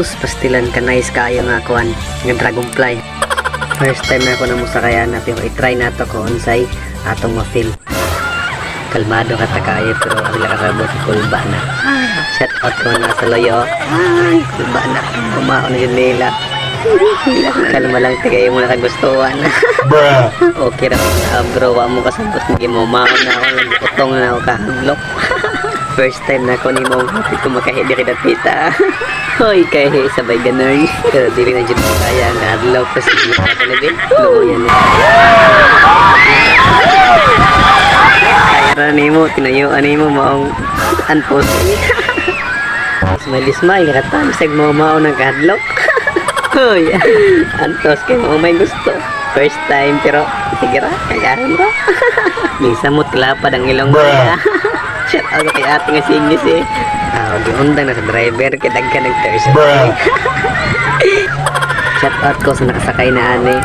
sus pastilan ka nice kayo nga kuan ng dragonfly. First time na ako na musakayan na pero i-try na to ko unsay atong ma-feel. Kalmado ka ta kayo pero wala ka sabot kulba na. Shout out ko na sa loyo. Ay, kulba na. Kumaon yun nila. Kalma lang tigay mo na kagustuhan. Okay ra bro, wa mo kasabot mo maon na ako utong na ako kahadlok. First time na ako ni mong happy ko makahidi kita tita. Hoy, kay sabay ganun. Pero dili na dyan kaya ang adlaw pa sa dito ako na din. Luyan eh. Kaya rin mo, tinayuan mo maong unpost. Smile-smile, katanisag mo maong ng kahadlok. Hoy, antos kayo mo may gusto. First time pero sige ra, kagahan ko. Minsan mo tilapad ang ilong mo. Shout out kay ate nga singis eh. Giundang na sa driver kay dagka nag-Thursday. Shout out ko sa nakasakay na ane.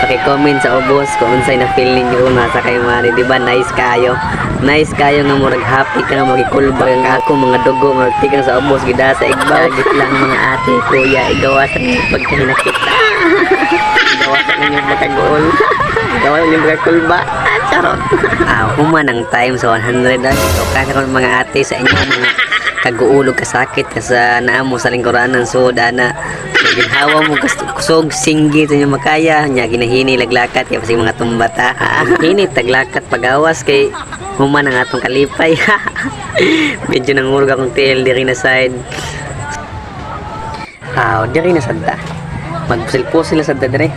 Paki-comment sa ubos kung unsay na feel ninyo kung nasakay man. Diba nice kayo? Nice kayo nga murag happy ka nga magikulbag ang ako mga dugo murag tikang sa ubos gida sa igbaw. Git lang mga ate, kuya, igawasan niyo pagkahinakita. Igawasan niyo magkagool. Igawasan niyo magkakulba. Charot. Human ang time sa 100 so kasi kung mga ate sa inyo mga kaguulog kasakit kasa naamo sa lingkuran ng soda na so, ginhawa mo kusog singgi sa inyo makaya nya ginahini laglakat kaya pasig mga tumbata hini taglakat pagawas kay human ang atong kalipay. Medyo nangurog akong tail diri na side diri na sadda magpusil-pusil na sadda diri.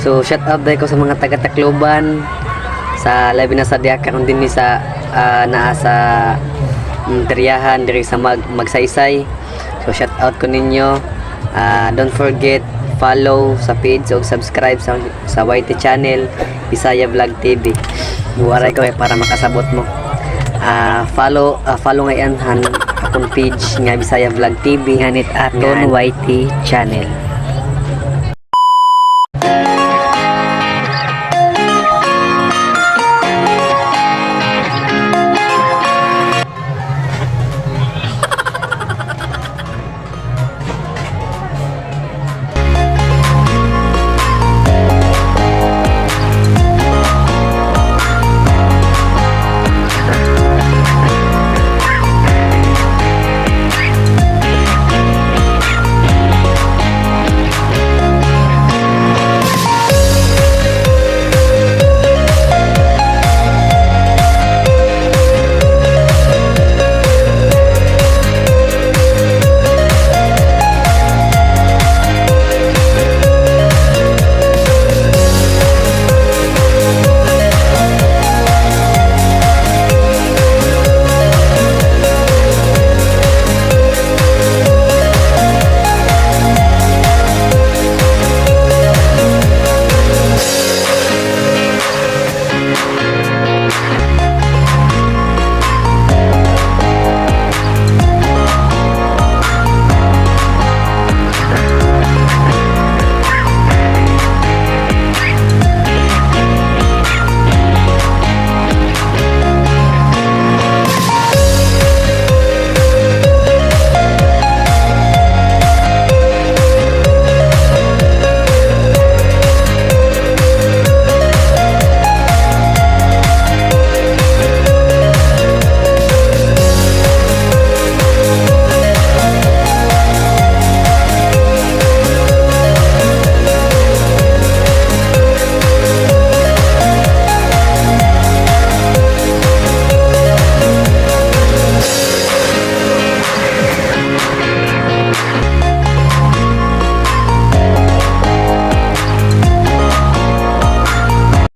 So shout out dahil ko sa mga taga Tacloban sa labi na sa diaka kung din sa naa sa teriyahan diri sa magsaysay. So shout out ko ninyo. Don't forget follow sa page o subscribe sa YT channel Bisaya Vlog TV. Buwaray ko para makasabot mo. Follow ngayon akong page nga Bisaya Vlog TV nganit aton YT channel.